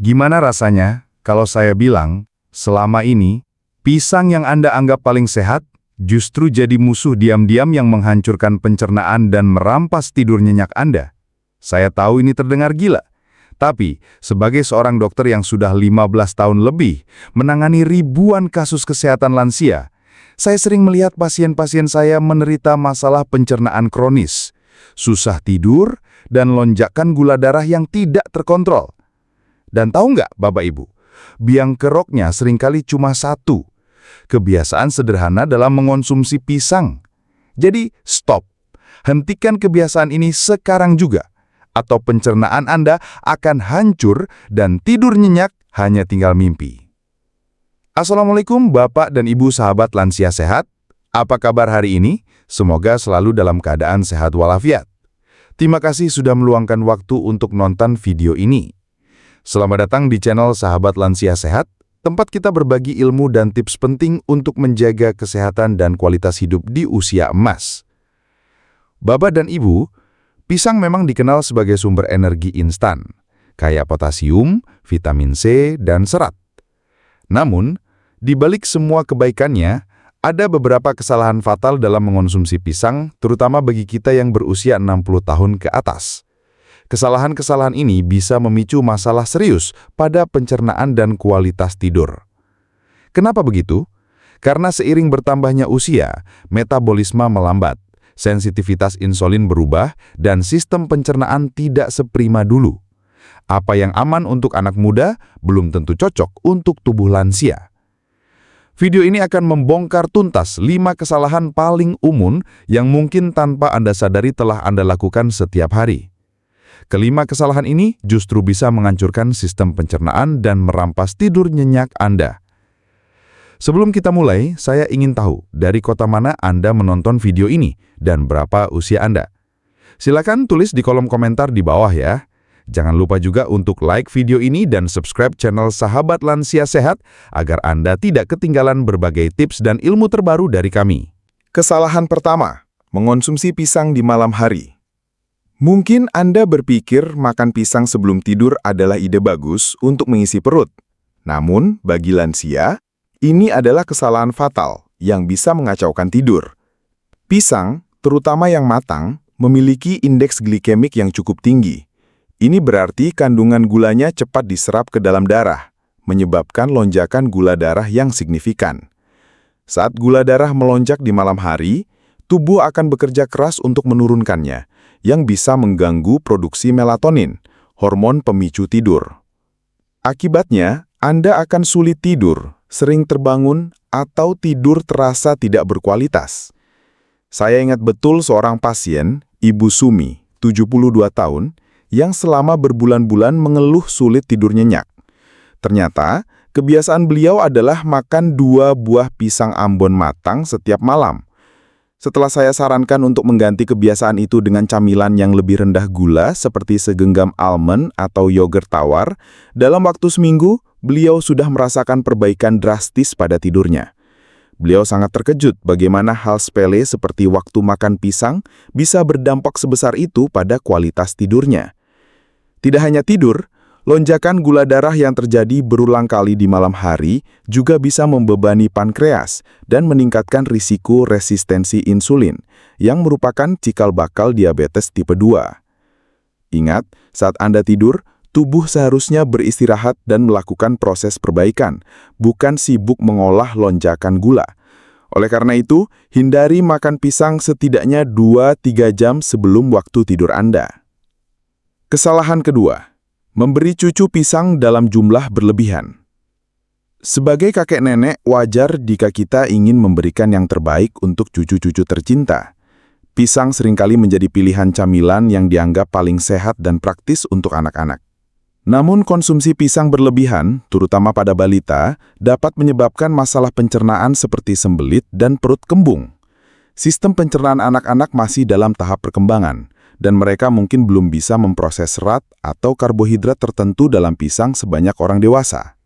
Gimana rasanya kalau saya bilang, selama ini, pisang yang Anda anggap paling sehat justru jadi musuh diam-diam yang menghancurkan pencernaan dan merampas tidur nyenyak Anda? Saya tahu ini terdengar gila, tapi sebagai seorang dokter yang sudah 15 tahun lebih menangani ribuan kasus kesehatan lansia, saya sering melihat pasien-pasien saya menderita masalah pencernaan kronis, susah tidur, dan lonjakan gula darah yang tidak terkontrol. Dan tahu nggak, Bapak Ibu, biang keroknya seringkali cuma satu, kebiasaan sederhana dalam mengonsumsi pisang. Jadi, stop. Hentikan kebiasaan ini sekarang juga, atau pencernaan Anda akan hancur dan tidur nyenyak hanya tinggal mimpi. Assalamualaikum Bapak dan Ibu sahabat lansia sehat. Apa kabar hari ini? Semoga selalu dalam keadaan sehat walafiat. Terima kasih sudah meluangkan waktu untuk nonton video ini. Selamat datang di channel Sahabat Lansia Sehat, tempat kita berbagi ilmu dan tips penting untuk menjaga kesehatan dan kualitas hidup di usia emas. Bapak dan Ibu, pisang memang dikenal sebagai sumber energi instan, kaya potasium, vitamin C, dan serat. Namun, di balik semua kebaikannya, ada beberapa kesalahan fatal dalam mengonsumsi pisang, terutama bagi kita yang berusia 60 tahun ke atas. Kesalahan-kesalahan ini bisa memicu masalah serius pada pencernaan dan kualitas tidur. Kenapa begitu? Karena seiring bertambahnya usia, metabolisme melambat, sensitivitas insulin berubah, dan sistem pencernaan tidak seprima dulu. Apa yang aman untuk anak muda belum tentu cocok untuk tubuh lansia. Video ini akan membongkar tuntas 5 kesalahan paling umum yang mungkin tanpa Anda sadari telah Anda lakukan setiap hari. Kelima kesalahan ini justru bisa menghancurkan sistem pencernaan dan merampas tidur nyenyak Anda. Sebelum kita mulai, saya ingin tahu dari kota mana Anda menonton video ini dan berapa usia Anda. Silakan tulis di kolom komentar di bawah ya. Jangan lupa juga untuk like video ini dan subscribe channel Sahabat Lansia Sehat agar Anda tidak ketinggalan berbagai tips dan ilmu terbaru dari kami. Kesalahan pertama, mengonsumsi pisang di malam hari. Mungkin Anda berpikir makan pisang sebelum tidur adalah ide bagus untuk mengisi perut. Namun, bagi lansia, ini adalah kesalahan fatal yang bisa mengacaukan tidur. Pisang, terutama yang matang, memiliki indeks glikemik yang cukup tinggi. Ini berarti kandungan gulanya cepat diserap ke dalam darah, menyebabkan lonjakan gula darah yang signifikan. Saat gula darah melonjak di malam hari, tubuh akan bekerja keras untuk menurunkannya, yang bisa mengganggu produksi melatonin, hormon pemicu tidur. Akibatnya, Anda akan sulit tidur, sering terbangun, atau tidur terasa tidak berkualitas. Saya ingat betul seorang pasien, Ibu Sumi, 72 tahun, yang selama berbulan-bulan mengeluh sulit tidur nyenyak. Ternyata, kebiasaan beliau adalah makan 2 buah pisang Ambon matang setiap malam. Setelah saya sarankan untuk mengganti kebiasaan itu dengan camilan yang lebih rendah gula seperti segenggam almond atau yogurt tawar, dalam waktu seminggu, beliau sudah merasakan perbaikan drastis pada tidurnya. Beliau sangat terkejut bagaimana hal sepele seperti waktu makan pisang bisa berdampak sebesar itu pada kualitas tidurnya. Tidak hanya tidur, lonjakan gula darah yang terjadi berulang kali di malam hari juga bisa membebani pankreas dan meningkatkan risiko resistensi insulin, yang merupakan cikal bakal diabetes tipe 2. Ingat, saat Anda tidur, tubuh seharusnya beristirahat dan melakukan proses perbaikan, bukan sibuk mengolah lonjakan gula. Oleh karena itu, hindari makan pisang setidaknya 2-3 jam sebelum waktu tidur Anda. Kesalahan kedua, memberi cucu pisang dalam jumlah berlebihan. Sebagai kakek nenek, wajar jika kita ingin memberikan yang terbaik untuk cucu-cucu tercinta. Pisang seringkali menjadi pilihan camilan yang dianggap paling sehat dan praktis untuk anak-anak. Namun konsumsi pisang berlebihan, terutama pada balita, dapat menyebabkan masalah pencernaan seperti sembelit dan perut kembung. Sistem pencernaan anak-anak masih dalam tahap perkembangan, dan mereka mungkin belum bisa memproses serat atau karbohidrat tertentu dalam pisang sebanyak orang dewasa.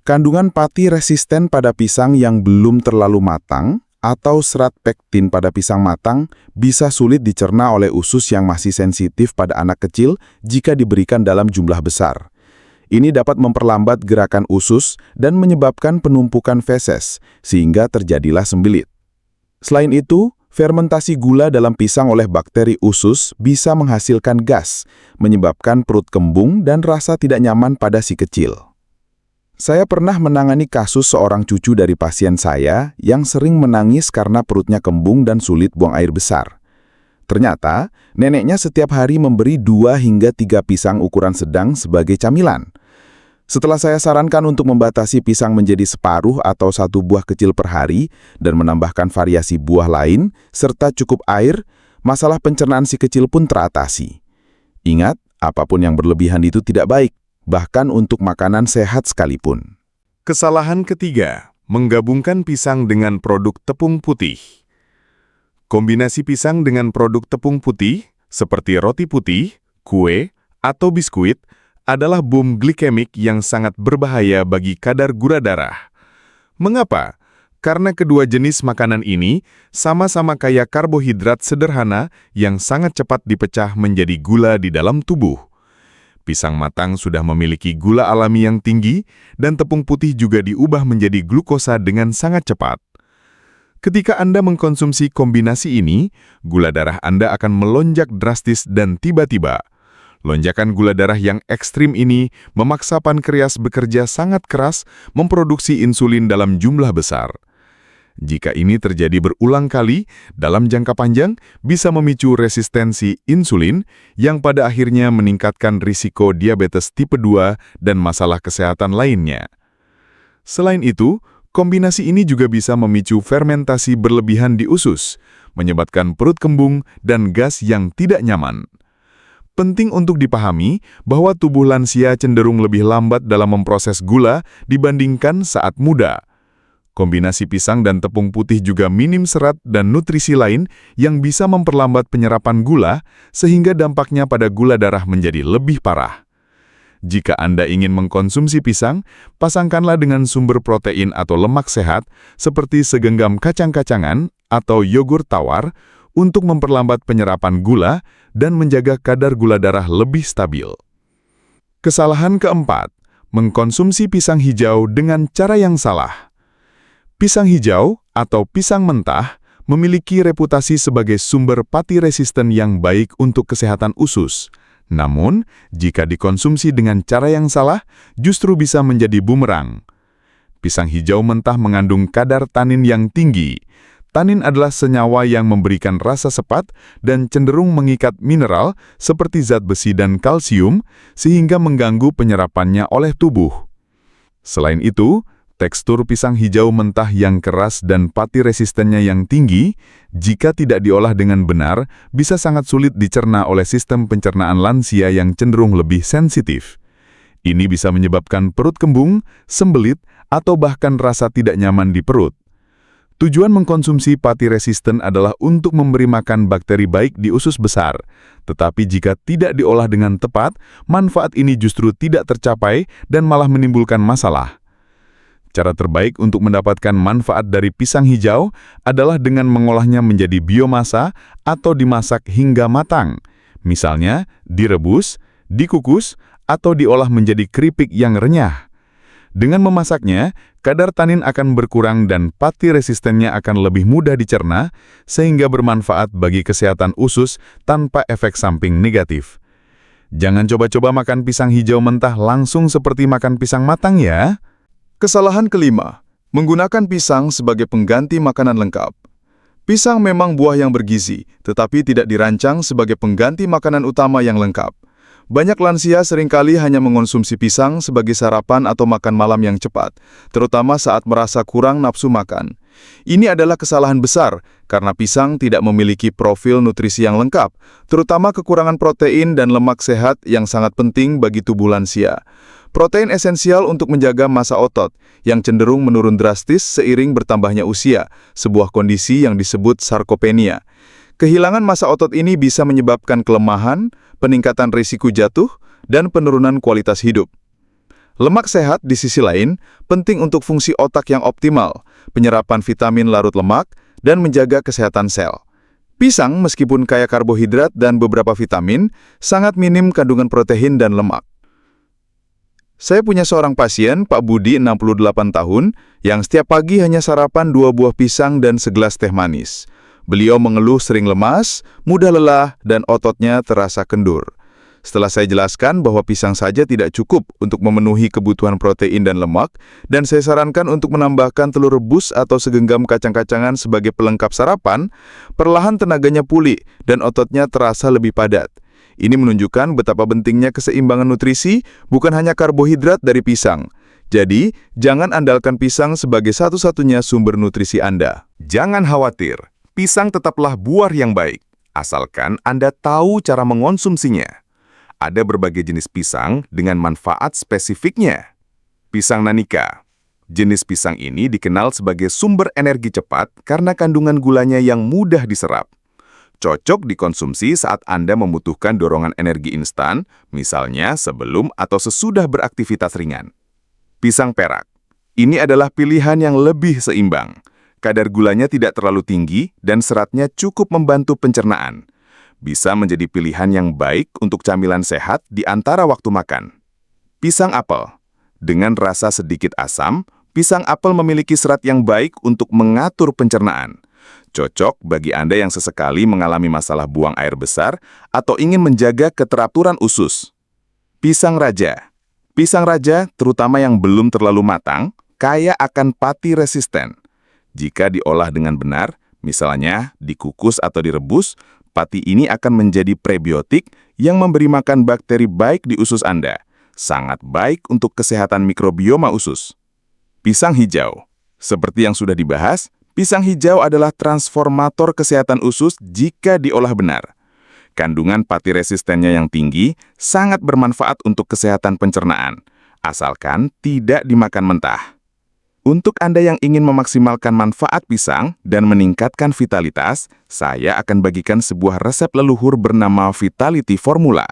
Kandungan pati resisten pada pisang yang belum terlalu matang atau serat pektin pada pisang matang bisa sulit dicerna oleh usus yang masih sensitif pada anak kecil jika diberikan dalam jumlah besar. Ini dapat memperlambat gerakan usus dan menyebabkan penumpukan feses, sehingga terjadilah sembelit. Selain itu, fermentasi gula dalam pisang oleh bakteri usus bisa menghasilkan gas, menyebabkan perut kembung dan rasa tidak nyaman pada si kecil. Saya pernah menangani kasus seorang cucu dari pasien saya yang sering menangis karena perutnya kembung dan sulit buang air besar. Ternyata, neneknya setiap hari memberi 2 hingga 3 pisang ukuran sedang sebagai camilan. Setelah saya sarankan untuk membatasi pisang menjadi separuh atau 1 buah kecil per hari dan menambahkan variasi buah lain, serta cukup air, masalah pencernaan si kecil pun teratasi. Ingat, apapun yang berlebihan itu tidak baik, bahkan untuk makanan sehat sekalipun. Kesalahan ketiga, menggabungkan pisang dengan produk tepung putih. Kombinasi pisang dengan produk tepung putih, seperti roti putih, kue, atau biskuit, adalah bom glikemik yang sangat berbahaya bagi kadar gula darah. Mengapa? Karena kedua jenis makanan ini sama-sama kaya karbohidrat sederhana yang sangat cepat dipecah menjadi gula di dalam tubuh. Pisang matang sudah memiliki gula alami yang tinggi, dan tepung putih juga diubah menjadi glukosa dengan sangat cepat. Ketika Anda mengkonsumsi kombinasi ini, gula darah Anda akan melonjak drastis dan tiba-tiba. Lonjakan gula darah yang ekstrim ini memaksa pankreas bekerja sangat keras memproduksi insulin dalam jumlah besar. Jika ini terjadi berulang kali, dalam jangka panjang bisa memicu resistensi insulin yang pada akhirnya meningkatkan risiko diabetes tipe 2 dan masalah kesehatan lainnya. Selain itu, kombinasi ini juga bisa memicu fermentasi berlebihan di usus, menyebabkan perut kembung dan gas yang tidak nyaman. Penting untuk dipahami bahwa tubuh lansia cenderung lebih lambat dalam memproses gula dibandingkan saat muda. Kombinasi pisang dan tepung putih juga minim serat dan nutrisi lain yang bisa memperlambat penyerapan gula, sehingga dampaknya pada gula darah menjadi lebih parah. Jika Anda ingin mengkonsumsi pisang, pasangkanlah dengan sumber protein atau lemak sehat seperti segenggam kacang-kacangan atau yogur tawar untuk memperlambat penyerapan gula dan menjaga kadar gula darah lebih stabil. Kesalahan keempat, mengkonsumsi pisang hijau dengan cara yang salah. Pisang hijau atau pisang mentah memiliki reputasi sebagai sumber pati resisten yang baik untuk kesehatan usus. Namun, jika dikonsumsi dengan cara yang salah, justru bisa menjadi bumerang. Pisang hijau mentah mengandung kadar tanin yang tinggi. Tanin adalah senyawa yang memberikan rasa sepat dan cenderung mengikat mineral seperti zat besi dan kalsium, sehingga mengganggu penyerapannya oleh tubuh. Selain itu, tekstur pisang hijau mentah yang keras dan pati resistennya yang tinggi, jika tidak diolah dengan benar, bisa sangat sulit dicerna oleh sistem pencernaan lansia yang cenderung lebih sensitif. Ini bisa menyebabkan perut kembung, sembelit, atau bahkan rasa tidak nyaman di perut. Tujuan mengkonsumsi pati resisten adalah untuk memberi makan bakteri baik di usus besar. Tetapi jika tidak diolah dengan tepat, manfaat ini justru tidak tercapai dan malah menimbulkan masalah. Cara terbaik untuk mendapatkan manfaat dari pisang hijau adalah dengan mengolahnya menjadi biomasa atau dimasak hingga matang. Misalnya, direbus, dikukus, atau diolah menjadi keripik yang renyah. Dengan memasaknya, kadar tanin akan berkurang dan pati resistennya akan lebih mudah dicerna, sehingga bermanfaat bagi kesehatan usus tanpa efek samping negatif. Jangan coba-coba makan pisang hijau mentah langsung seperti makan pisang matang ya. Kesalahan kelima, menggunakan pisang sebagai pengganti makanan lengkap. Pisang memang buah yang bergizi, tetapi tidak dirancang sebagai pengganti makanan utama yang lengkap. Banyak lansia seringkali hanya mengonsumsi pisang sebagai sarapan atau makan malam yang cepat, terutama saat merasa kurang nafsu makan. Ini adalah kesalahan besar, karena pisang tidak memiliki profil nutrisi yang lengkap, terutama kekurangan protein dan lemak sehat yang sangat penting bagi tubuh lansia. Protein esensial untuk menjaga massa otot, yang cenderung menurun drastis seiring bertambahnya usia, sebuah kondisi yang disebut sarkopenia. Kehilangan massa otot ini bisa menyebabkan kelemahan, peningkatan risiko jatuh, dan penurunan kualitas hidup. Lemak sehat di sisi lain penting untuk fungsi otak yang optimal, penyerapan vitamin larut lemak, dan menjaga kesehatan sel. Pisang meskipun kaya karbohidrat dan beberapa vitamin, sangat minim kandungan protein dan lemak. Saya punya seorang pasien, Pak Budi, 68 tahun, yang setiap pagi hanya sarapan 2 buah pisang dan segelas teh manis. Beliau mengeluh sering lemas, mudah lelah, dan ototnya terasa kendur. Setelah saya jelaskan bahwa pisang saja tidak cukup untuk memenuhi kebutuhan protein dan lemak, dan saya sarankan untuk menambahkan telur rebus atau segenggam kacang-kacangan sebagai pelengkap sarapan, perlahan tenaganya pulih dan ototnya terasa lebih padat. Ini menunjukkan betapa pentingnya keseimbangan nutrisi, bukan hanya karbohidrat dari pisang. Jadi, jangan andalkan pisang sebagai satu-satunya sumber nutrisi Anda. Jangan khawatir, pisang tetaplah buah yang baik, asalkan Anda tahu cara mengonsumsinya. Ada berbagai jenis pisang dengan manfaat spesifiknya. Pisang Nanika. Jenis pisang ini dikenal sebagai sumber energi cepat karena kandungan gulanya yang mudah diserap. Cocok dikonsumsi saat Anda membutuhkan dorongan energi instan, misalnya sebelum atau sesudah beraktivitas ringan. Pisang Perak. Ini adalah pilihan yang lebih seimbang. Kadar gulanya tidak terlalu tinggi dan seratnya cukup membantu pencernaan. Bisa menjadi pilihan yang baik untuk camilan sehat di antara waktu makan. Pisang apel. Dengan rasa sedikit asam, pisang apel memiliki serat yang baik untuk mengatur pencernaan. Cocok bagi Anda yang sesekali mengalami masalah buang air besar atau ingin menjaga keteraturan usus. Pisang Raja. Pisang Raja, terutama yang belum terlalu matang, kaya akan pati resisten. Jika diolah dengan benar, misalnya dikukus atau direbus, pati ini akan menjadi prebiotik yang memberi makan bakteri baik di usus Anda. Sangat baik untuk kesehatan mikrobioma usus. Pisang hijau. Seperti yang sudah dibahas, pisang hijau adalah transformator kesehatan usus jika diolah benar. Kandungan pati resistennya yang tinggi sangat bermanfaat untuk kesehatan pencernaan, asalkan tidak dimakan mentah. Untuk Anda yang ingin memaksimalkan manfaat pisang dan meningkatkan vitalitas, saya akan bagikan sebuah resep leluhur bernama Vitality Formula.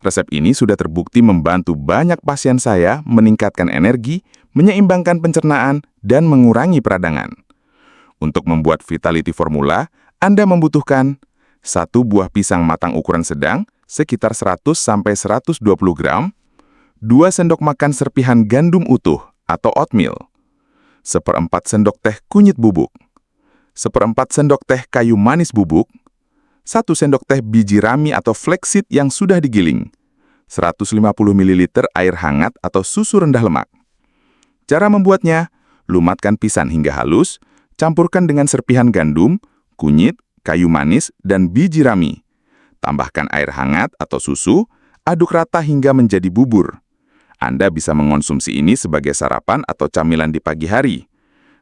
Resep ini sudah terbukti membantu banyak pasien saya meningkatkan energi, menyeimbangkan pencernaan, dan mengurangi peradangan. Untuk membuat Vitality Formula, Anda membutuhkan 1 buah pisang matang ukuran sedang, sekitar 100-120 gram, 2 sendok makan serpihan gandum utuh atau oatmeal, 1/4 sendok teh kunyit bubuk, 1/4 sendok teh kayu manis bubuk, 1 sendok teh biji rami atau flaxseed yang sudah digiling, 150 ml air hangat atau susu rendah lemak. Cara membuatnya, lumatkan pisang hingga halus, campurkan dengan serpihan gandum, kunyit, kayu manis, dan biji rami. Tambahkan air hangat atau susu, aduk rata hingga menjadi bubur. Anda bisa mengonsumsi ini sebagai sarapan atau camilan di pagi hari.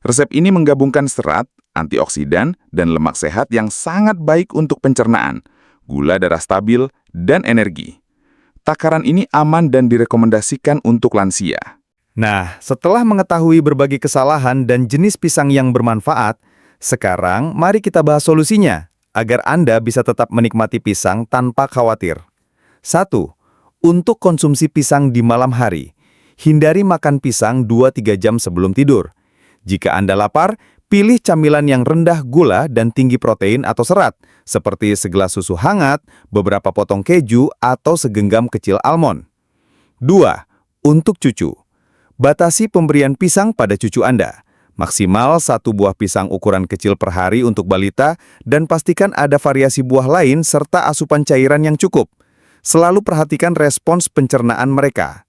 Resep ini menggabungkan serat, antioksidan, dan lemak sehat yang sangat baik untuk pencernaan, gula darah stabil, dan energi. Takaran ini aman dan direkomendasikan untuk lansia. Nah, setelah mengetahui berbagai kesalahan dan jenis pisang yang bermanfaat, sekarang mari kita bahas solusinya, agar Anda bisa tetap menikmati pisang tanpa khawatir. 1. Untuk konsumsi pisang di malam hari, hindari makan pisang 2-3 jam sebelum tidur. Jika Anda lapar, pilih camilan yang rendah gula dan tinggi protein atau serat, seperti segelas susu hangat, beberapa potong keju, atau segenggam kecil almond. 2. Untuk cucu, batasi pemberian pisang pada cucu Anda. Maksimal 1 buah pisang ukuran kecil per hari untuk balita, dan pastikan ada variasi buah lain serta asupan cairan yang cukup. Selalu perhatikan respons pencernaan mereka.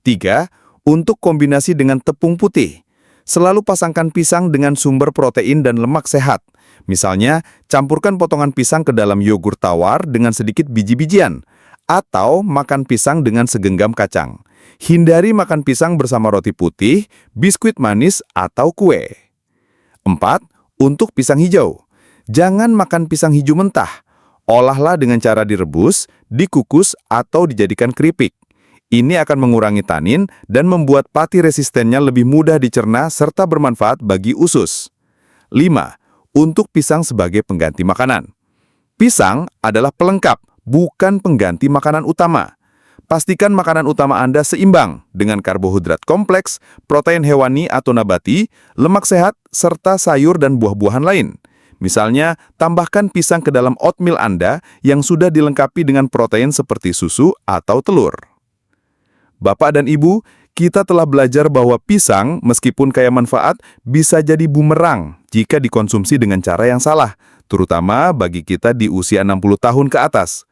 3. Untuk kombinasi dengan tepung putih. Selalu pasangkan pisang dengan sumber protein dan lemak sehat. Misalnya, campurkan potongan pisang ke dalam yogurt tawar dengan sedikit biji-bijian, atau makan pisang dengan segenggam kacang. Hindari makan pisang bersama roti putih, biskuit manis, atau kue. 4. Untuk pisang hijau. Jangan makan pisang hijau mentah. Olahlah dengan cara direbus, dikukus, atau dijadikan keripik. Ini akan mengurangi tanin dan membuat pati resistennya lebih mudah dicerna serta bermanfaat bagi usus. 5. Untuk pisang sebagai pengganti makanan. Pisang adalah pelengkap, bukan pengganti makanan utama. Pastikan makanan utama Anda seimbang dengan karbohidrat kompleks, protein hewani atau nabati, lemak sehat, serta sayur dan buah-buahan lain. Misalnya, tambahkan pisang ke dalam oatmeal Anda yang sudah dilengkapi dengan protein seperti susu atau telur. Bapak dan Ibu, kita telah belajar bahwa pisang, meskipun kaya manfaat, bisa jadi bumerang jika dikonsumsi dengan cara yang salah, terutama bagi kita di usia 60 tahun ke atas.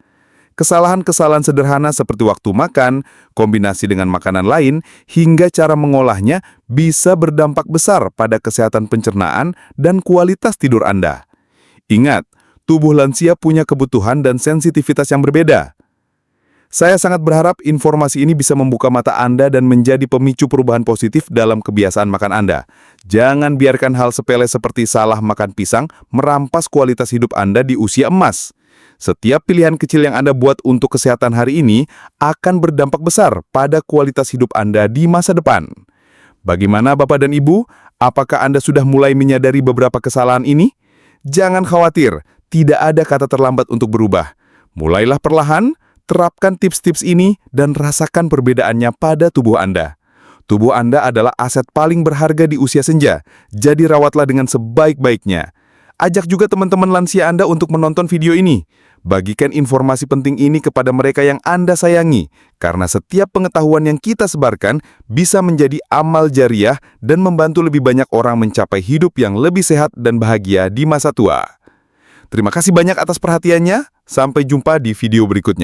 Kesalahan-kesalahan sederhana seperti waktu makan, kombinasi dengan makanan lain, hingga cara mengolahnya bisa berdampak besar pada kesehatan pencernaan dan kualitas tidur Anda. Ingat, tubuh lansia punya kebutuhan dan sensitivitas yang berbeda. Saya sangat berharap informasi ini bisa membuka mata Anda dan menjadi pemicu perubahan positif dalam kebiasaan makan Anda. Jangan biarkan hal sepele seperti salah makan pisang merampas kualitas hidup Anda di usia emas. Setiap pilihan kecil yang Anda buat untuk kesehatan hari ini akan berdampak besar pada kualitas hidup Anda di masa depan. Bagaimana Bapak dan Ibu? Apakah Anda sudah mulai menyadari beberapa kesalahan ini? Jangan khawatir, tidak ada kata terlambat untuk berubah. Mulailah perlahan, terapkan tips-tips ini dan rasakan perbedaannya pada tubuh Anda. Tubuh Anda adalah aset paling berharga di usia senja, jadi rawatlah dengan sebaik-baiknya. Ajak juga teman-teman lansia Anda untuk menonton video ini. Bagikan informasi penting ini kepada mereka yang Anda sayangi, karena setiap pengetahuan yang kita sebarkan bisa menjadi amal jariah dan membantu lebih banyak orang mencapai hidup yang lebih sehat dan bahagia di masa tua. Terima kasih banyak atas perhatiannya, sampai jumpa di video berikutnya.